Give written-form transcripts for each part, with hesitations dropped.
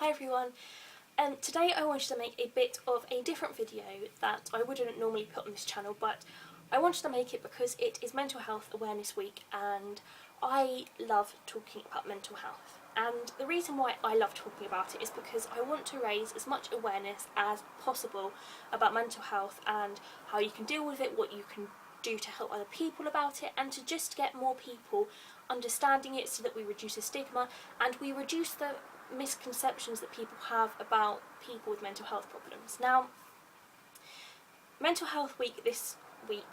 Hi everyone, today I wanted to make a bit of a different video that I wouldn't normally put on this channel, but I wanted to make it because it is Mental Health Awareness Week and I love talking about mental health. And the reason why I love talking about it is because I want to raise as much awareness as possible about mental health and how you can deal with it, what you can do to help other people about it, and to just get more people understanding it so that we reduce the stigma and we reduce the misconceptions that people have about people with mental health problems. Now, Mental Health Week this week,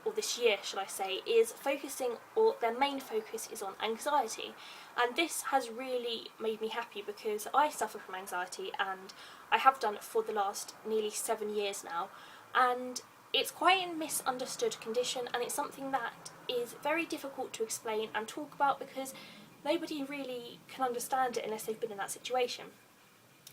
or this year should I say, is focusing, or their main focus is on anxiety, and this has really made me happy because I suffer from anxiety and I have done it for the last nearly 7 years now, and it's quite a misunderstood condition and it's something that is very difficult to explain and talk about because nobody really can understand it unless they've been in that situation.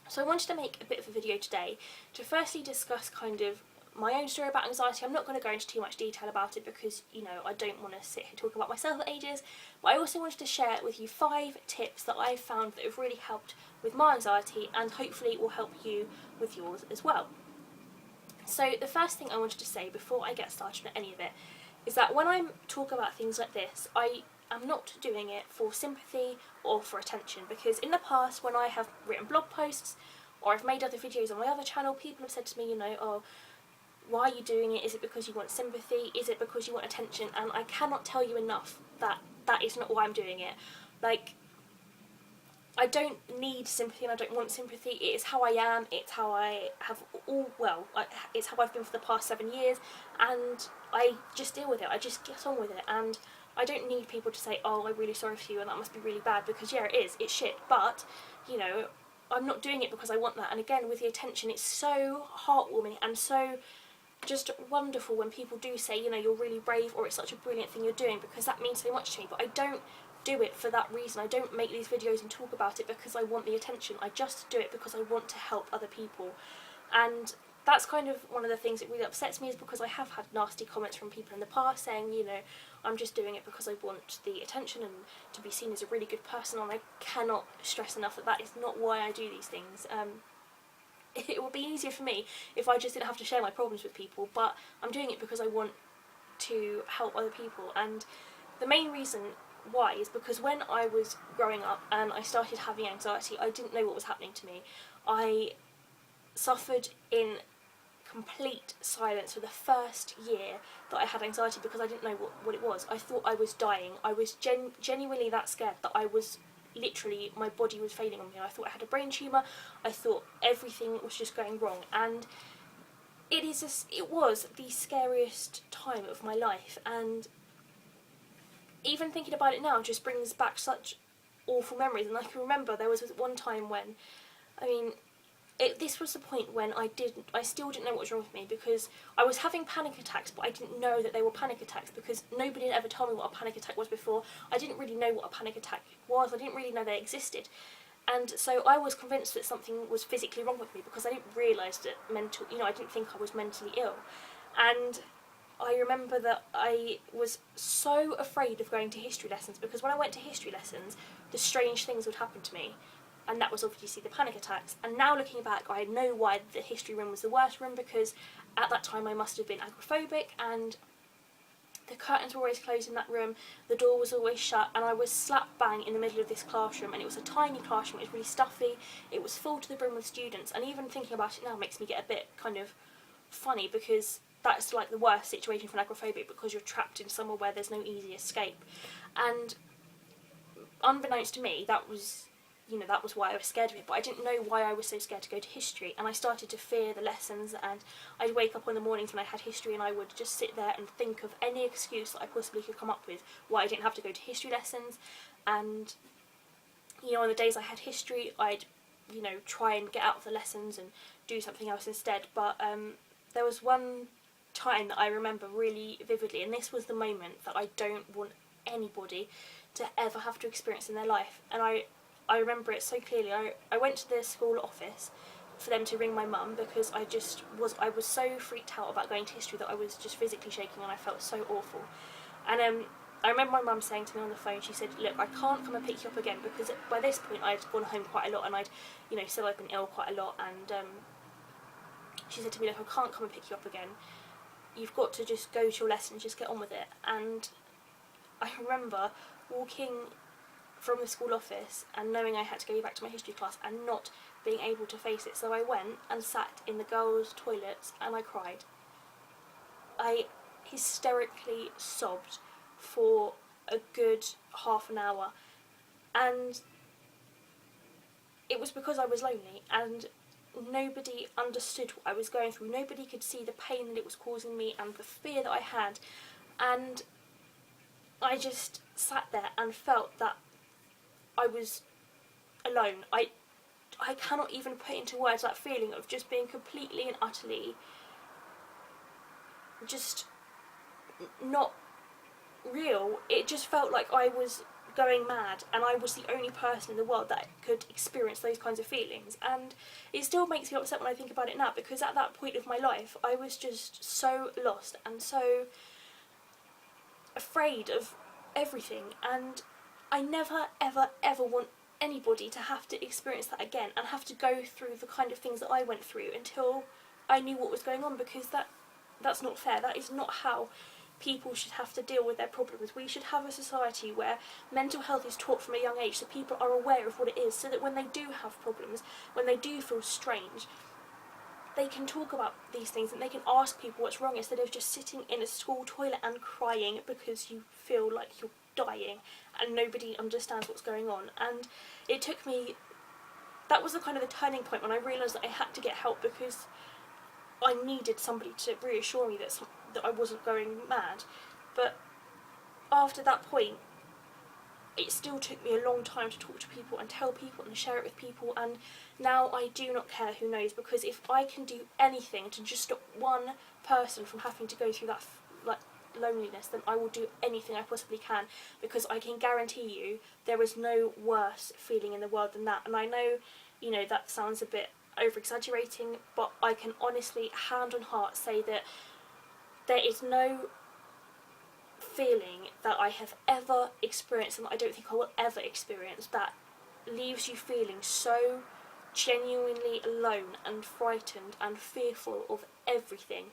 So I wanted to make a bit of a video today to firstly discuss kind of my own story about anxiety. I'm not going to go into too much detail about it because, you know, I don't want to sit here and talk about myself for ages, but I also wanted to share with you 5 tips that I've found that have really helped with my anxiety and hopefully will help you with yours as well. So the first thing I wanted to say before I get started on any of it is that when I talk about things like this, I'm not doing it for sympathy or for attention, because in the past when I have written blog posts or I've made other videos on my other channel, people have said to me, you know, oh, why are you doing it? Is it because you want sympathy? Is it because you want attention? And I cannot tell you enough that that is not why I'm doing it. Like, I don't need sympathy and I don't want sympathy. It is how I am, it's how I have it's how I've been for the past 7 years, and I just deal with it, I just get on with it, and I don't need people to say, oh, I'm really sorry for you and that must be really bad, because yeah, it is, it's shit, but, you know, I'm not doing it because I want that. And again, with the attention, it's so heartwarming and so just wonderful when people do say, you know, you're really brave, or it's such a brilliant thing you're doing, because that means so much to me. But I don't do it for that reason. I don't make these videos and talk about it because I want the attention. I just do it because I want to help other people. And that's kind of one of the things that really upsets me, is because I have had nasty comments from people in the past saying, you know, I'm just doing it because I want the attention and to be seen as a really good person, and I cannot stress enough that that is not why I do these things. It would be easier for me if I just didn't have to share my problems with people, but I'm doing it because I want to help other people. And the main reason why is because when I was growing up and I started having anxiety, I didn't know what was happening to me. I suffered in complete silence for the first year that I had anxiety because I didn't know what it was. I thought I was dying. I was genuinely that scared that I was literally, my body was failing on me. I thought I had a brain tumour. I thought everything was just going wrong, and it was the scariest time of my life. And even thinking about it now just brings back such awful memories. And I can remember there was one time when, I mean, this was the point when I still didn't know what was wrong with me, because I was having panic attacks, but I didn't know that they were panic attacks because nobody had ever told me what a panic attack was before. I didn't really know what a panic attack was. I didn't really know they existed. And so I was convinced that something was physically wrong with me because I didn't realise that I didn't think I was mentally ill. And I remember that I was so afraid of going to history lessons, because when I went to history lessons, the strange things would happen to me. And that was obviously the panic attacks. And now looking back, I know why the history room was the worst room, because at that time I must have been agoraphobic and the curtains were always closed in that room, the door was always shut, and I was slap bang in the middle of this classroom, and it was a tiny classroom, it was really stuffy, it was full to the brim with students, and even thinking about it now makes me get a bit kind of funny, because that's like the worst situation for an agoraphobic, because you're trapped in somewhere where there's no easy escape. And unbeknownst to me, that was why I was scared of it, but I didn't know why I was so scared to go to history, and I started to fear the lessons, and I'd wake up in the mornings when I had history and I would just sit there and think of any excuse that I possibly could come up with why I didn't have to go to history lessons. And, you know, on the days I had history, I'd, you know, try and get out of the lessons and do something else instead. But there was one time that I remember really vividly, and this was the moment that I don't want anybody to ever have to experience in their life, and I remember it so clearly. I went to the school office for them to ring my mum, because I was so freaked out about going to history that I was just physically shaking and I felt so awful. And I remember my mum saying to me on the phone, she said, look, I can't come and pick you up again, because by this point I'd gone home quite a lot, and I'd, you know, said I'd been ill quite a lot, and she said to me, look, I can't come and pick you up again. You've got to just go to your lessons, just get on with it. And I remember walking from the school office and knowing I had to go back to my history class and not being able to face it. So I went and sat in the girls' toilets and I cried. I hysterically sobbed for a good half an hour, and it was because I was lonely and nobody understood what I was going through. Nobody could see the pain that it was causing me and the fear that I had, and I just sat there and felt that I was alone. I cannot even put into words that feeling of just being completely and utterly just not real. It just felt like I was going mad and I was the only person in the world that could experience those kinds of feelings, and it still makes me upset when I think about it now, because at that point of my life I was just so lost and so afraid of everything, and I never ever ever want anybody to have to experience that again and have to go through the kind of things that I went through until I knew what was going on, because that's not fair. That is not how people should have to deal with their problems. We should have a society where mental health is taught from a young age, so people are aware of what it is, so that when they do have problems, when they do feel strange, they can talk about these things and they can ask people what's wrong, instead of just sitting in a school toilet and crying because you feel like you're dying and nobody understands what's going on. And it took me, that was the kind of the turning point when I realised that I had to get help, because I needed somebody to reassure me that I wasn't going mad. But after that point, it still took me a long time to talk to people and tell people and share it with people, and now I do not care who knows, because if I can do anything to just stop one person from having to go through that loneliness, then I will do anything I possibly can, because I can guarantee you there is no worse feeling in the world than that. And I know, you know, that sounds a bit over exaggerating, but I can honestly, hand on heart, say that there is no feeling that I have ever experienced, and that I don't think I will ever experience, that leaves you feeling so genuinely alone and frightened and fearful of everything.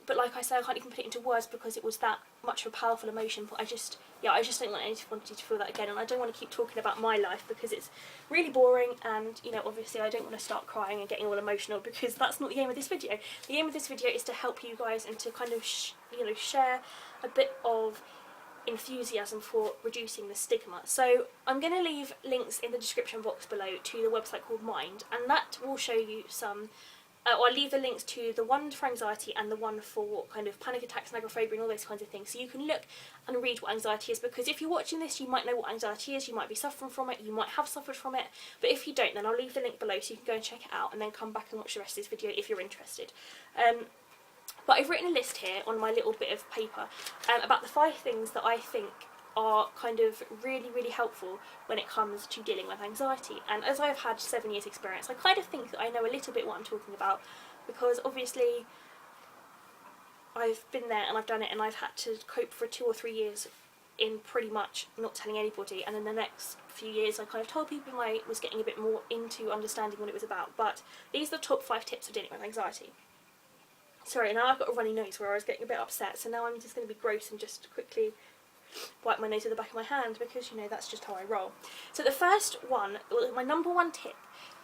But like I say, I can't even put it into words because it was that much of a powerful emotion. But I just don't want anybody to feel that again, and I don't want to keep talking about my life because it's really boring, and, you know, obviously I don't want to start crying and getting all emotional, because that's not the aim of this video. The aim of this video is to help you guys and to kind of share a bit of enthusiasm for reducing the stigma. So I'm going to leave links in the description box below to the website called Mind, and that will show you some I'll leave the links to the one for anxiety and the one for kind of panic attacks and agoraphobia and all those kinds of things, so you can look and read what anxiety is, because if you're watching this you might know what anxiety is, you might be suffering from it, you might have suffered from it, but if you don't, then I'll leave the link below so you can go and check it out and then come back and watch the rest of this video if you're interested. But I've written a list here on my little bit of paper about the 5 things that I think are kind of really, really helpful when it comes to dealing with anxiety. And as I've had 7 years experience, I kind of think that I know a little bit what I'm talking about, because obviously I've been there and I've done it, and I've had to cope for 2 or 3 years in pretty much not telling anybody, and in the next few years I kind of told people I was getting a bit more into understanding what it was about. But these are the top 5 tips for dealing with anxiety. Sorry, now I've got a runny nose where I was getting a bit upset, so now I'm just going to be gross and just quickly wipe my nose with the back of my hand, because, you know, that's just how I roll. So the first one, my number 1 tip,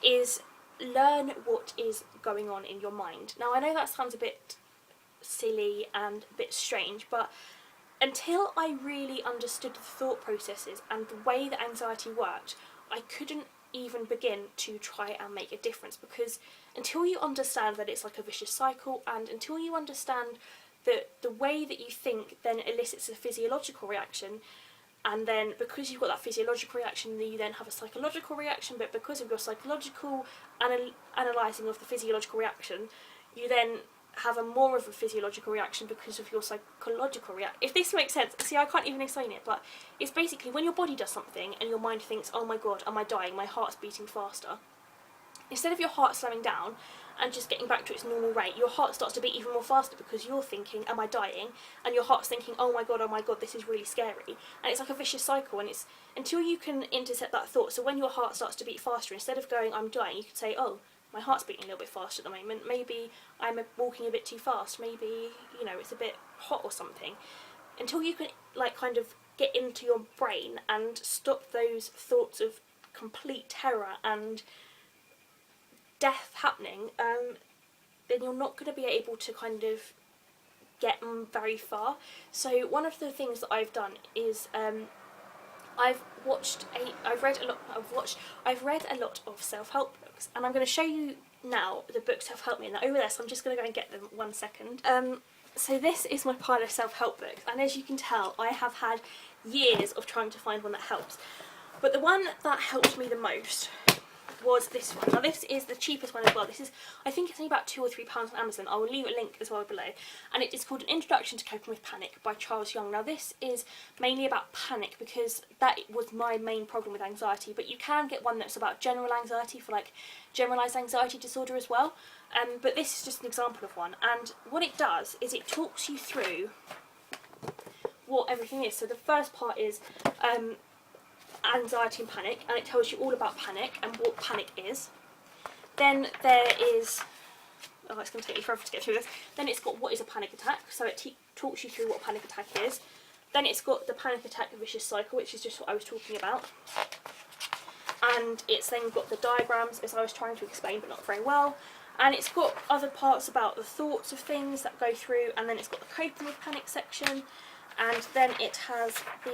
is learn what is going on in your mind. Now I know that sounds a bit silly and a bit strange, but until I really understood the thought processes and the way that anxiety worked, I couldn't even begin to try and make a difference, because until you understand that it's like a vicious cycle, and until you understand that the way that you think then elicits a physiological reaction, and then because you've got that physiological reaction, you then have a psychological reaction, but because of your psychological analysing of the physiological reaction, you then have a more of a physiological reaction because of your psychological reaction. If this makes sense, see, I can't even explain it, but it's basically when your body does something and your mind thinks, oh my god, am I dying, my heart's beating faster, instead of your heart slowing down and just getting back to its normal rate, your heart starts to beat even more faster because you're thinking, am I dying? And your heart's thinking, oh my god, this is really scary. And it's like a vicious cycle, and it's until you can intercept that thought. So when your heart starts to beat faster, instead of going, I'm dying, you could say, oh, my heart's beating a little bit faster at the moment, maybe I'm walking a bit too fast, maybe, you know, it's a bit hot or something. Until you can, like, kind of get into your brain and stop those thoughts of complete terror and death happening, then you're not going to be able to kind of get very far. So one of the things that I've done is I've read a lot of self-help books, and I'm going to show you now the books that have helped me. And over there, so I'm just going to go and get them 1 second. So this is my pile of self-help books, and as you can tell, I have had years of trying to find one that helps. But the one that helped me the most was this one. Now this is the cheapest one as well. This is, I think it's only about £2 or £3 on Amazon. I will leave a link as well below. And it is called An Introduction to Coping with Panic by Charles Young. Now this is mainly about panic because that was my main problem with anxiety, but you can get one that's about general anxiety for like generalised anxiety disorder as well. But this is just an example of one. And what it does is it talks you through what everything is. So the first part is anxiety and panic, and it tells you all about panic and what panic is. Then there is, oh, it's going to take me forever to get through this. Then it's got what is a panic attack, so it talks you through what a panic attack is. Then it's got the panic attack vicious cycle, which is just what I was talking about. And it's then got the diagrams, as I was trying to explain but not very well. And it's got other parts about the thoughts of things that go through, and then it's got the coping with panic section, and then it has the,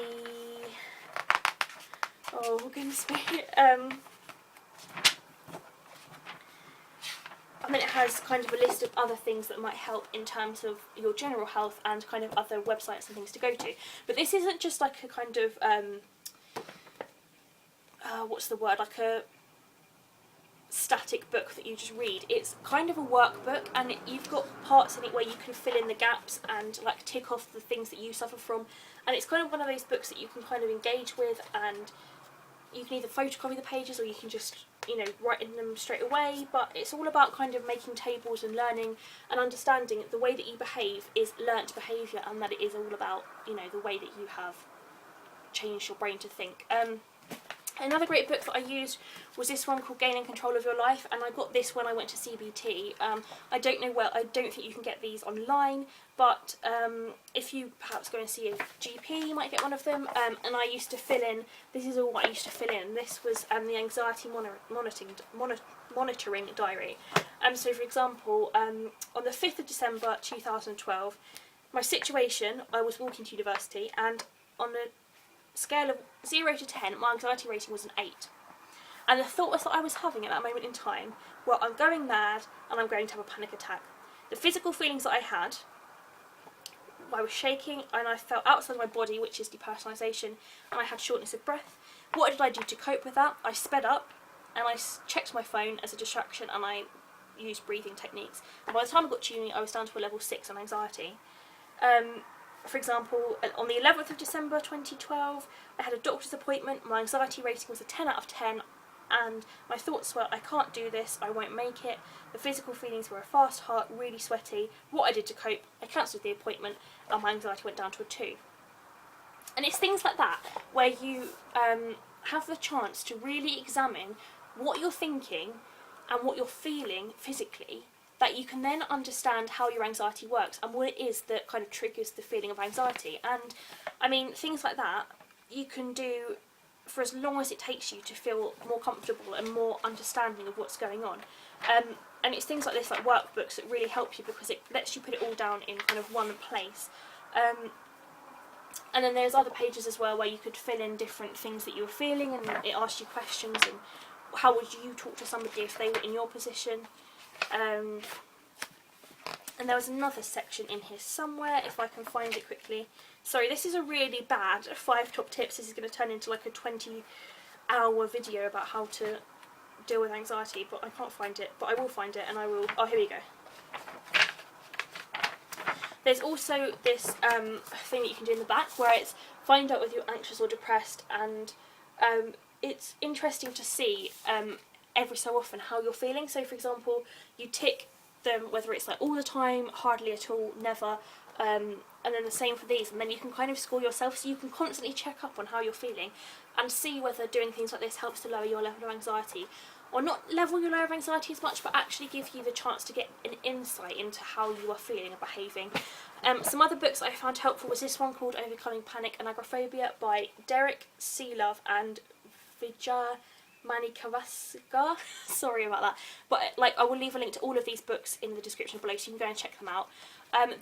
oh goodness me, and then it has kind of a list of other things that might help in terms of your general health and kind of other websites and things to go to. But this isn't just like a kind of, what's the word, like a static book that you just read. It's kind of a workbook, and you've got parts in it where you can fill in the gaps and like tick off the things that you suffer from. And it's kind of one of those books that you can kind of engage with, and you can either photocopy the pages or you can just, you know, write in them straight away. But it's all about kind of making tables and learning and understanding the way that you behave is learnt behaviour, and that it is all about, you know, the way that you have changed your brain to think. Another great book that I used was this one called Gaining Control of Your Life, and I got this when I went to CBT. I don't think you can get these online, but if you perhaps go and see a GP, you might get one of them. And I used to fill in, this is all what I used to fill in. This was the anxiety monitoring diary. So for example, on the 5th of December 2012, my situation, I was walking to university, and on the scale of 0 to 10, my anxiety rating was an 8. And the thoughts that I was having at that moment in time were, I'm going mad and I'm going to have a panic attack. The physical feelings that I had, I was shaking and I felt outside my body, which is depersonalisation, and I had shortness of breath. What did I do to cope with that? I sped up and I checked my phone as a distraction, and I used breathing techniques. And by the time I got to uni, I was down to a level 6 on anxiety. For example, on the 11th of December 2012, I had a doctor's appointment. My anxiety rating was a 10 out of 10, and my thoughts were, I can't do this, I won't make it. The physical feelings were a fast heart, really sweaty. What I did to cope, I cancelled the appointment, and my anxiety went down to a 2. And it's things like that where you have the chance to really examine what you're thinking and what you're feeling physically, that you can then understand how your anxiety works and what it is that kind of triggers the feeling of anxiety. And I mean, things like that you can do for as long as it takes you to feel more comfortable and more understanding of what's going on. And it's things like this, like workbooks, that really help you because it lets you put it all down in kind of one place. And then there's other pages as well where you could fill in different things that you were feeling, and it asks you questions, and how would you talk to somebody if they were in your position. And there was another section in here somewhere, if I can find it quickly. Sorry, this is a really bad 5 top tips. This is going to turn into like a 20-hour video about how to deal with anxiety, but I can't find it. But I will find it, and I will. Oh, here we go. There's also this thing that you can do in the back where it's find out whether you're anxious or depressed, and it's interesting to see every so often how you're feeling. So for example, you tick them whether it's like all the time, hardly at all, never, and then the same for these, and then you can kind of score yourself, so you can constantly check up on how you're feeling and see whether doing things like this helps to lower your level of anxiety, or not level your level of anxiety as much, but actually give you the chance to get an insight into how you are feeling and behaving. Some other books I found helpful was this one called Overcoming Panic and Agoraphobia by Derek Seelove and Vijay Manikavaska. Sorry about that, but like I will leave a link to all of these books in the description below, so you can go and check them out.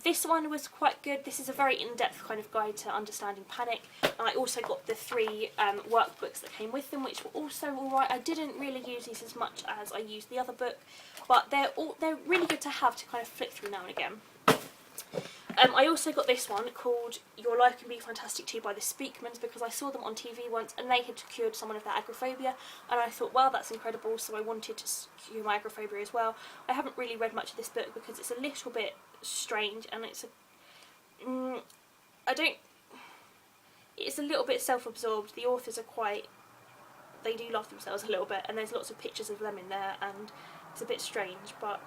This one was quite good. This is a very in-depth kind of guide to understanding panic, and I also got the 3 workbooks that came with them, which were also alright. I didn't really use these as much as I used the other book, but they're really good to have to kind of flick through now and again. I also got this one called Your Life Can Be Fantastic Too by the Speakmans, because I saw them on TV once and they had cured someone of their agoraphobia, and I thought, wow, that's incredible, so I wanted to cure my agoraphobia as well. I haven't really read much of this book because it's a little bit strange, and it's a little bit self-absorbed. The authors are they do love themselves a little bit, and there's lots of pictures of them in there, and it's a bit strange, but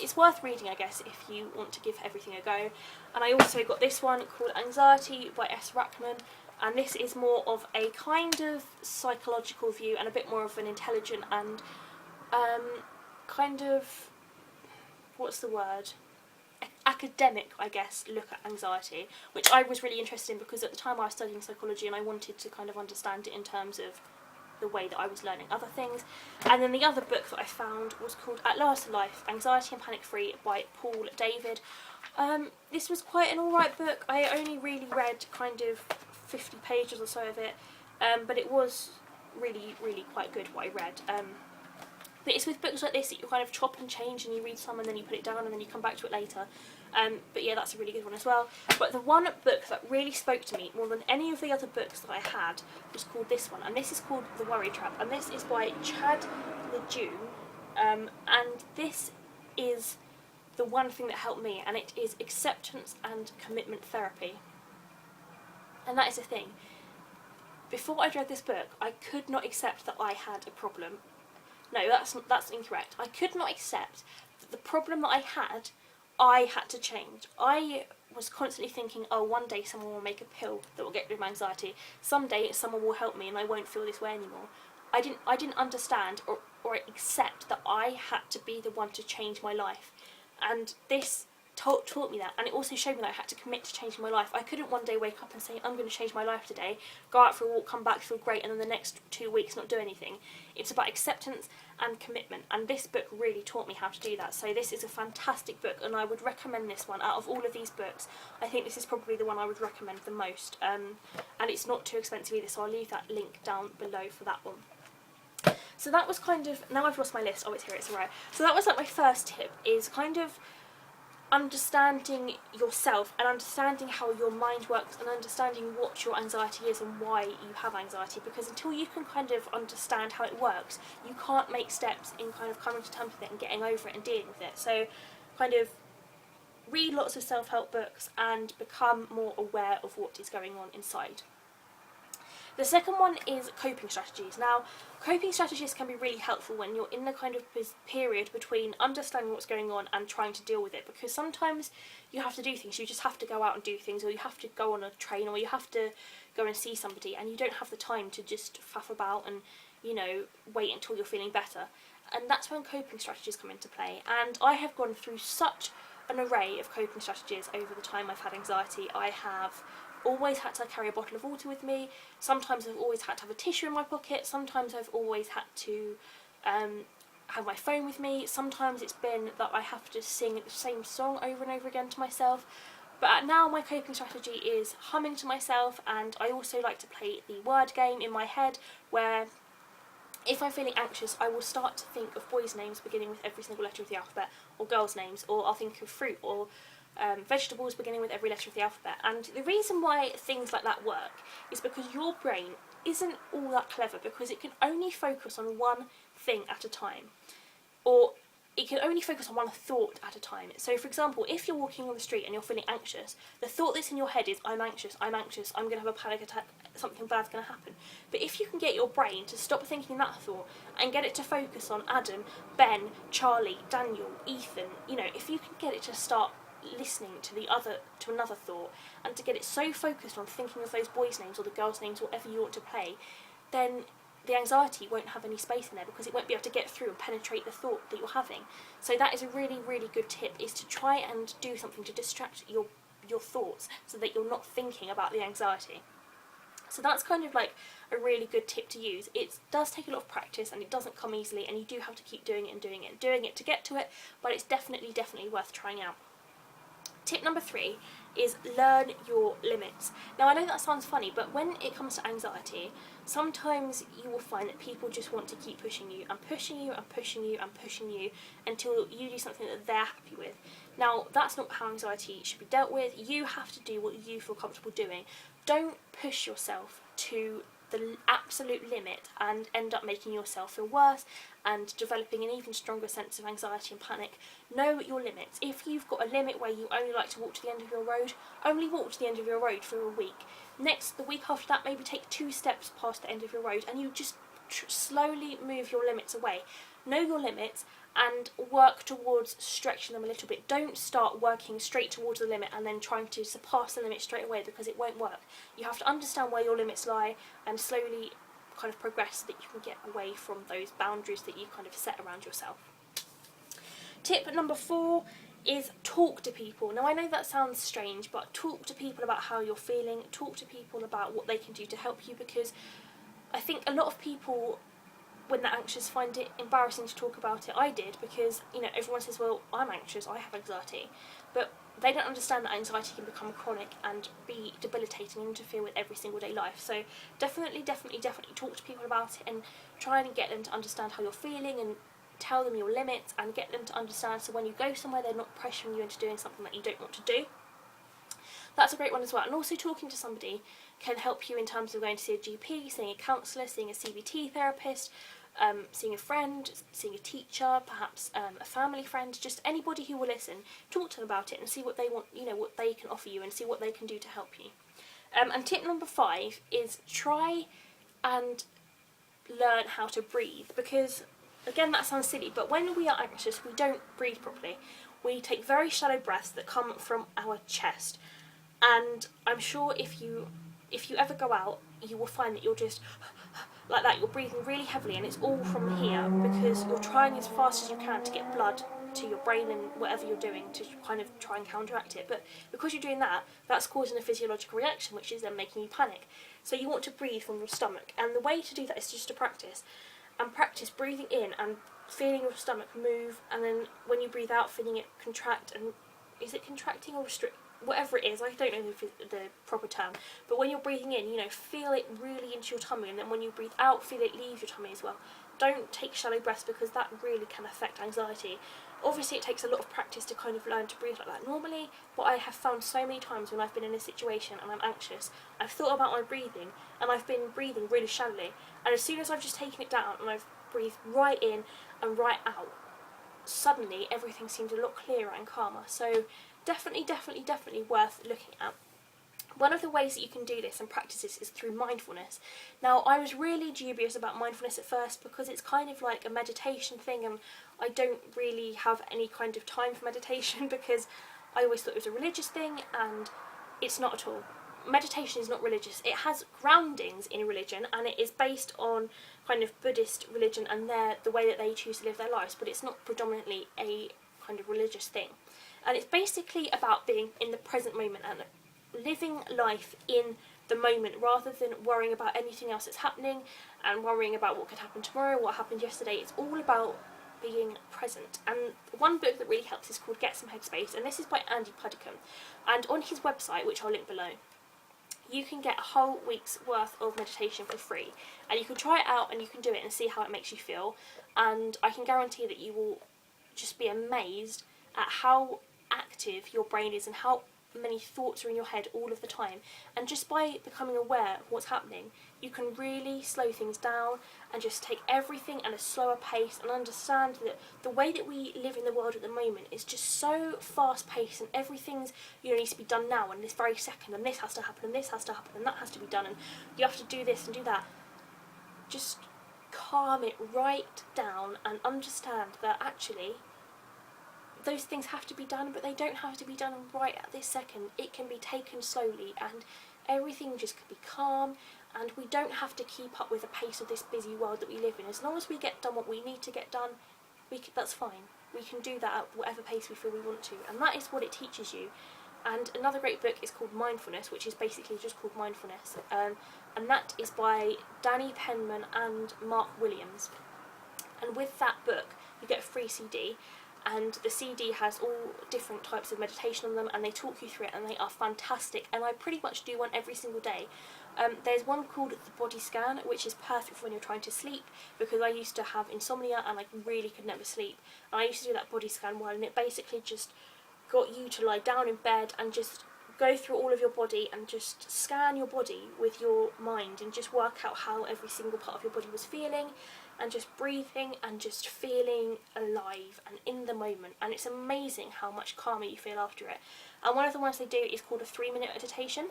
it's worth reading, I guess, if you want to give everything a go. And I also got this one called Anxiety by S. Rackman, and this is more of a kind of psychological view and a bit more of an intelligent and kind of, what's the word, academic, I guess, look at anxiety, which I was really interested in because at the time I was studying psychology and I wanted to kind of understand it in terms of the way that I was learning other things. And then the other book that I found was called At Last Life, Anxiety and Panic Free by Paul David. This was quite an alright book. I only really read kind of 50 pages or so of it, but it was really, really quite good what I read. But it's with books like this that you kind of chop and change, and you read some and then you put it down and then you come back to it later. But yeah, that's a really good one as well. But the one book that really spoke to me more than any of the other books that I had was called this one, and this is called The Worry Trap, and this is by Chad Lejeune, and this is the one thing that helped me, and it is acceptance and commitment therapy. And that is the thing. Before I read this book, I could not accept that I had a problem. No, that's incorrect. I could not accept that the problem that I had to change. I was constantly thinking, oh, one day someone will make a pill that will get rid of my anxiety. Someday someone will help me and I won't feel this way anymore. I didn't understand or accept that I had to be the one to change my life. And this taught me that, and it also showed me that I had to commit to changing my life. I couldn't one day wake up and say, I'm going to change my life today, go out for a walk, come back, feel great, and then the next 2 weeks not do anything. It's about acceptance and commitment, and this book really taught me how to do that. So this is a fantastic book, and I would recommend this one. Out of all of these books, I think this is probably the one I would recommend the most, and it's not too expensive either, so I'll leave that link down below for that one. So that was kind of, now I've lost my list, oh it's here, it's alright. So that was like my first tip, is kind of understanding yourself and understanding how your mind works and understanding what your anxiety is and why you have anxiety, because until you can kind of understand how it works, you can't make steps in kind of coming to terms with it and getting over it and dealing with it. So kind of read lots of self-help books and become more aware of what is going on inside. The second one is coping strategies. Now, coping strategies can be really helpful when you're in the kind of period between understanding what's going on and trying to deal with it, because sometimes you have to do things, you just have to go out and do things, or you have to go on a train, or you have to go and see somebody, and you don't have the time to just faff about and, you know, wait until you're feeling better. And that's when coping strategies come into play. And I have gone through such an array of coping strategies over the time I've had anxiety. I have always had to carry a bottle of water with me. Sometimes I've always had to have a tissue in my pocket. Sometimes I've always had to have my phone with me. Sometimes it's been that I have to sing the same song over and over again to myself. But now my coping strategy is humming to myself, and I also like to play the word game in my head, where if I'm feeling anxious, I will start to think of boys' names beginning with every single letter of the alphabet, or girls' names, or I'll think of fruit or vegetables beginning with every letter of the alphabet. And the reason why things like that work is because your brain isn't all that clever, because it can only focus on one thing at a time. Or it can only focus on one thought at a time. So for example, if you're walking on the street and you're feeling anxious, the thought that's in your head is, I'm anxious, I'm going to have a panic attack, something bad's going to happen. But if you can get your brain to stop thinking that thought and get it to focus on Adam, Ben, Charlie, Daniel, Ethan, you know, if you can get it to start listening to another thought, and to get it so focused on thinking of those boys' names or the girls' names, whatever you want to play, then the anxiety won't have any space in there, because it won't be able to get through and penetrate the thought that you're having. So that is a really, really good tip, is to try and do something to distract your thoughts so that you're not thinking about the anxiety. So that's kind of like a really good tip to use. It does take a lot of practice and it doesn't come easily, and you do have to keep doing it and doing it and doing it to get to it, but it's definitely worth trying out. Tip number 3 is learn your limits. Now I know that sounds funny, but when it comes to anxiety, sometimes you will find that people just want to keep pushing you and pushing you and pushing you and pushing you until you do something that they're happy with. Now that's not how anxiety should be dealt with. You have to do what you feel comfortable doing. Don't push yourself to the absolute limit and end up making yourself feel worse and developing an even stronger sense of anxiety and panic. Know your limits. If you've got a limit where you only like to walk to the end of your road, only walk to the end of your road for a week. The week after that, maybe take 2 steps past the end of your road, and you just slowly move your limits away. Know your limits and work towards stretching them a little bit. Don't start working straight towards the limit and then trying to surpass the limit straight away, because it won't work. You have to understand where your limits lie and slowly kind of progress so that you can get away from those boundaries that you kind of set around yourself. Tip number 4 is talk to people. Now I know that sounds strange, but talk to people about how you're feeling, talk to people about what they can do to help you, because I think a lot of people, when they're anxious, find it embarrassing to talk about it. I did, because, you know, everyone says, well, I'm anxious, I have anxiety, but they don't understand that anxiety can become chronic and be debilitating and interfere with every single day life. So definitely talk to people about it and try and get them to understand how you're feeling and tell them your limits and get them to understand, so when you go somewhere they're not pressuring you into doing something that you don't want to do. That's a great one as well. And also talking to somebody can help you in terms of going to see a GP, seeing a counsellor, seeing a CBT therapist, seeing a friend, seeing a teacher, perhaps a family friend, just anybody who will listen. Talk to them about it and see what they want, you know, what they can offer you and see what they can do to help you. And tip number 5 is try and learn how to breathe, because again, that sounds silly, but when we are anxious we don't breathe properly. We take very shallow breaths that come from our chest, and I'm sure if you ever go out, you will find that you're just like that, you're breathing really heavily, and it's all from here because you're trying as fast as you can to get blood to your brain and whatever you're doing to kind of try and counteract it. But because you're doing that, that's causing a physiological reaction, which is then making you panic. So you want to breathe from your stomach, and the way to do that is just to practice breathing in and feeling your stomach move, and then when you breathe out, feeling it contract. And is it contracting or restrict? Whatever it is, I don't know the proper term, but when you're breathing in, you know, feel it really into your tummy, and then when you breathe out, feel it leave your tummy as well. Don't take shallow breaths, because that really can affect anxiety. Obviously it takes a lot of practice to kind of learn to breathe like that normally, but I have found so many times when I've been in a situation and I'm anxious, I've thought about my breathing and I've been breathing really shallowly, and as soon as I've just taken it down and I've breathed right in and right out, suddenly everything seems a lot clearer and calmer. So definitely worth looking at. One of the ways that you can do this and practice this is through mindfulness. Now, I was really dubious about mindfulness at first because it's kind of like a meditation thing, and I don't really have any kind of time for meditation because I always thought it was a religious thing, and it's not at all. Meditation is not religious. It has groundings in religion, and it is based on kind of Buddhist religion and the way that they choose to live their lives, but it's not predominantly a kind of religious thing. And it's basically about being in the present moment and living life in the moment rather than worrying about anything else that's happening and worrying about what could happen tomorrow, what happened yesterday. It's all about being present. And one book that really helps is called Get Some Headspace, and this is by Andy Puddicombe. And on his website, which I'll link below, you can get a whole week's worth of meditation for free, and you can try it out and you can do it and see how it makes you feel. And I can guarantee that you will just be amazed at how active your brain is and how many thoughts are in your head all of the time. And just by becoming aware of what's happening, you can really slow things down and just take everything at a slower pace and understand that the way that we live in the world at the moment is just so fast paced, and everything's, needs to be done now and this very second, and this has to happen and this has to happen and that has to be done, and you have to do this and do that. Just calm it right down and understand that actually those things have to be done, but they don't have to be done right at this second. It can be taken slowly, and everything just can be calm, and we don't have to keep up with the pace of this busy world that we live in. As long as we get done what we need to get done, that's fine. We can do that at whatever pace we feel we want to, and that is what it teaches you. And another great book is called Mindfulness, which is basically just called Mindfulness, and that is by Danny Penman and Mark Williams. And with that book, you get a free CD, and the CD has all different types of meditation on them, and they talk you through it, and they are fantastic, and I pretty much do one every single day. There's one called the Body Scan, which is perfect for when you're trying to sleep, because I used to have insomnia and I really could never sleep, and I used to do that body scan one, and it basically just got you to lie down in bed and just go through all of your body and just scan your body with your mind and just work out how every single part of your body was feeling, and just breathing and just feeling alive and in the moment. And it's amazing how much calmer you feel after it. And one of the ones they do is called a 3-minute meditation,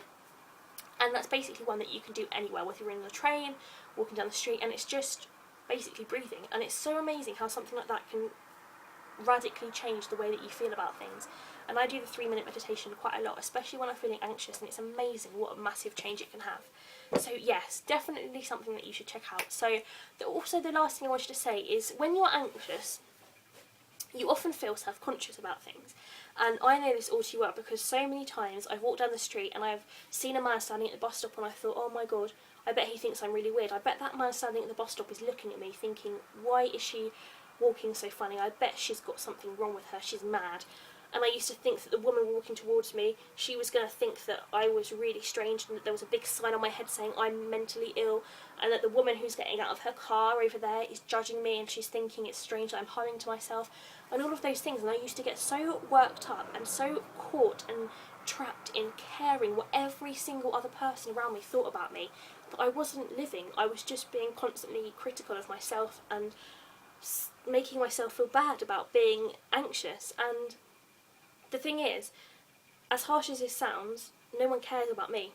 and that's basically one that you can do anywhere, whether you're in the train, walking down the street, and it's just basically breathing. And it's so amazing how something like that can radically change the way that you feel about things. And I do the 3-minute meditation quite a lot, especially when I'm feeling anxious, and it's amazing what a massive change it can have. So yes, definitely something that you should check out. So also the last thing I wanted to say is, when you're anxious, you often feel self-conscious about things. And I know this all too well, because so many times I've walked down the street and I've seen a man standing at the bus stop and I thought, oh my god, I bet he thinks I'm really weird. I bet that man standing at the bus stop is looking at me thinking, why is she walking so funny? I bet she's got something wrong with her, she's mad. And I used to think that the woman walking towards me, she was going to think that I was really strange, and that there was a big sign on my head saying I'm mentally ill, and that the woman who's getting out of her car over there is judging me and she's thinking it's strange that I'm humming to myself, and all of those things. And I used to get so worked up and so caught and trapped in caring what every single other person around me thought about me, that I wasn't living. I was just being constantly critical of myself and making myself feel bad about being anxious. And the thing is, as harsh as this sounds, no one cares about me.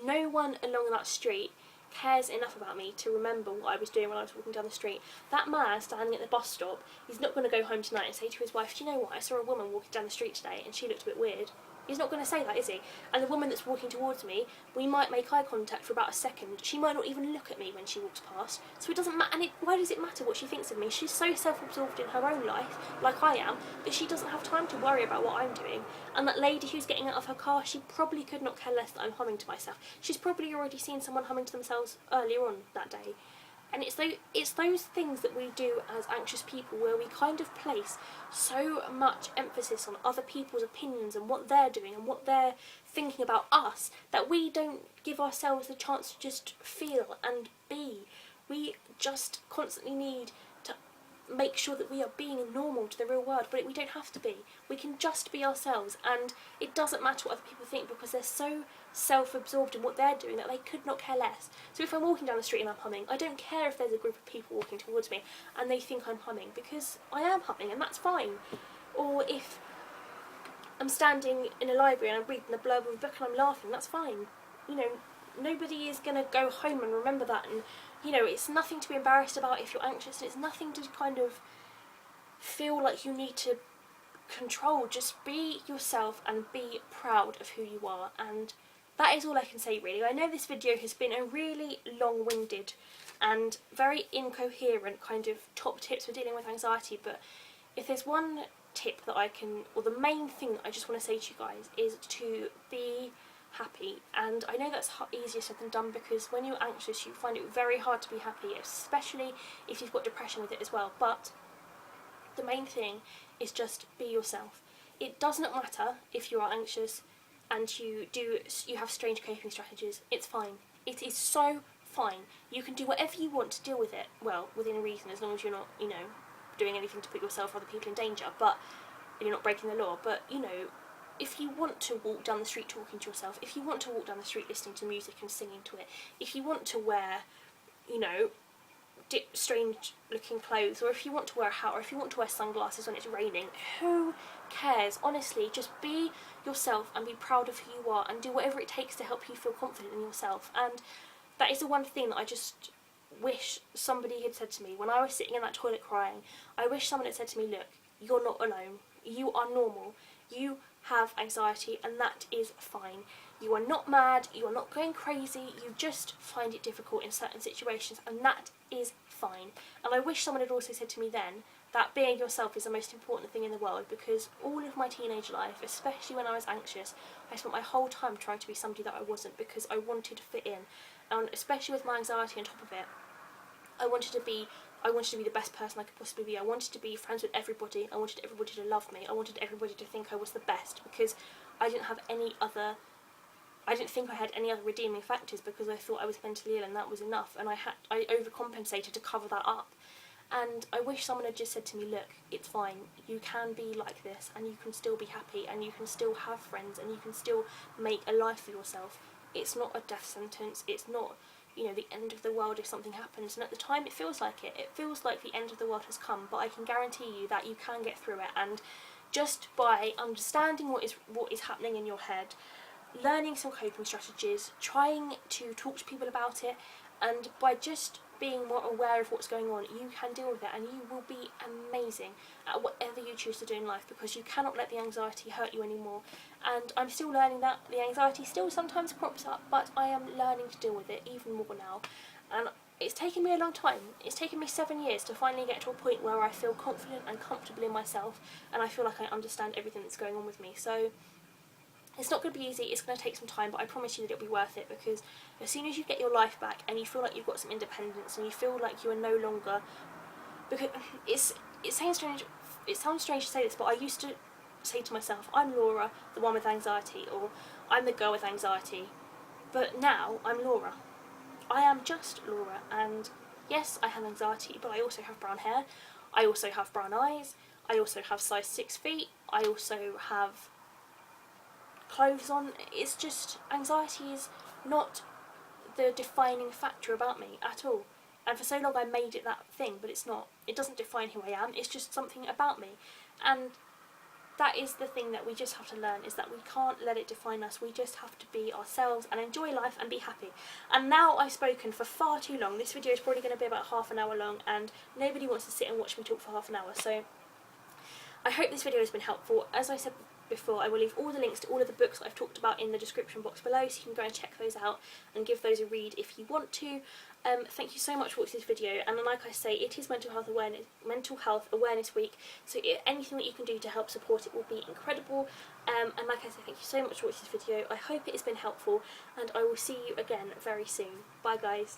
No one along that street cares enough about me to remember what I was doing when I was walking down the street. That man standing at the bus stop, he's not going to go home tonight and say to his wife, do you know what, I saw a woman walking down the street today and she looked a bit weird. He's not going to say that, is he? And the woman that's walking towards me, we might make eye contact for about a second. She might not even look at me when she walks past. So it doesn't matter. And why does it matter what she thinks of me? She's so self-absorbed in her own life, like I am, that she doesn't have time to worry about what I'm doing. And that lady who's getting out of her car, she probably could not care less that I'm humming to myself. She's probably already seen someone humming to themselves earlier on that day. And it's those things that we do as anxious people, where we kind of place so much emphasis on other people's opinions and what they're doing and what they're thinking about us, that we don't give ourselves the chance to just feel and be. We just constantly need to make sure that we are being normal to the real world, but we don't have to be. We can just be ourselves, and it doesn't matter what other people think, because they're so self-absorbed in what they're doing that they could not care less. So if I'm walking down the street and I'm humming, I don't care if there's a group of people walking towards me and they think I'm humming, because I am humming and that's fine. Or if I'm standing in a library and I'm reading the blurb of a book and I'm laughing, that's fine. Nobody is going to go home and remember that, and it's nothing to be embarrassed about if you're anxious, and it's nothing to kind of feel like you need to control. Just be yourself and be proud of who you are, and that is all I can say, really. I know this video has been a really long-winded and very incoherent kind of top tips for dealing with anxiety, but if there's one tip that I can, or the main thing that I just want to say to you guys, is to be happy. And I know that's easier said than done, because when you're anxious you find it very hard to be happy, especially if you've got depression with it as well. But the main thing is just be yourself. It does not matter if you are anxious and you have strange coping strategies. It's fine. It is so fine. You can do whatever you want to deal with it, well, within reason, as long as you're not, doing anything to put yourself or other people in danger, but you're not breaking the law. But, if you want to walk down the street talking to yourself, if you want to walk down the street listening to music and singing to it, if you want to wear, you know, strange looking clothes, or if you want to wear a hat, or if you want to wear sunglasses when it's raining, who cares? Honestly, just be yourself and be proud of who you are, and do whatever it takes to help you feel confident in yourself. And that is the one thing that I just wish somebody had said to me when I was sitting in that toilet crying. I wish someone had said to me, look, you're not alone, you are normal, you have anxiety, and that is fine. You are not mad, you are not going crazy, you just find it difficult in certain situations, and that is fine. And I wish someone had also said to me then that being yourself is the most important thing in the world, because all of my teenage life, especially when I was anxious, I spent my whole time trying to be somebody that I wasn't, because I wanted to fit in. And especially with my anxiety on top of it, I wanted to be the best person I could possibly be. I wanted to be friends with everybody. I wanted everybody to love me. I wanted everybody to think I was the best, because I didn't think I had any other redeeming factors, because I thought I was mentally ill and that was enough, and I overcompensated to cover that up. And I wish someone had just said to me, look, it's fine, you can be like this, and you can still be happy, and you can still have friends, and you can still make a life for yourself. It's not a death sentence, it's not, you know, the end of the world if something happens, and at the time it feels like it. It feels like the end of the world has come, but I can guarantee you that you can get through it, and just by understanding what is happening in your head, learning some coping strategies, trying to talk to people about it, and by just being more aware of what's going on, you can deal with it, and you will be amazing at whatever you choose to do in life, because you cannot let the anxiety hurt you anymore. And I'm still learning that. The anxiety still sometimes crops up, but I am learning to deal with it even more now. And it's taken me a long time. It's taken me 7 years to finally get to a point where I feel confident and comfortable in myself, and I feel like I understand everything that's going on with me. So it's not going to be easy, it's going to take some time, but I promise you that it'll be worth it, because as soon as you get your life back and you feel like you've got some independence and you feel like you are no longer, because it sounds strange to say this, but I used to say to myself, I'm Laura, the one with anxiety, or I'm the girl with anxiety, but now I'm Laura. I am just Laura, and yes, I have anxiety, but I also have brown hair, I also have brown eyes, I also have size 6 feet, I also have clothes on. It's just, anxiety is not the defining factor about me at all, and for so long I made it that thing, but it's not. It doesn't define who I am, it's just something about me. And that is the thing that we just have to learn, is that we can't let it define us. We just have to be ourselves and enjoy life and be happy. And now I've spoken for far too long. This video is probably going to be about half an hour long, and nobody wants to sit and watch me talk for half an hour, so I hope this video has been helpful. As I said before, I will leave all the links to all of the books that I've talked about in the description box below, so you can go and check those out and give those a read if you want to. Thank you so much for watching this video, and like I say, it is Mental Health Awareness Week, so anything that you can do to help support it will be incredible. And like I say, thank you so much for watching this video. I hope it has been helpful, and I will see you again very soon. Bye guys.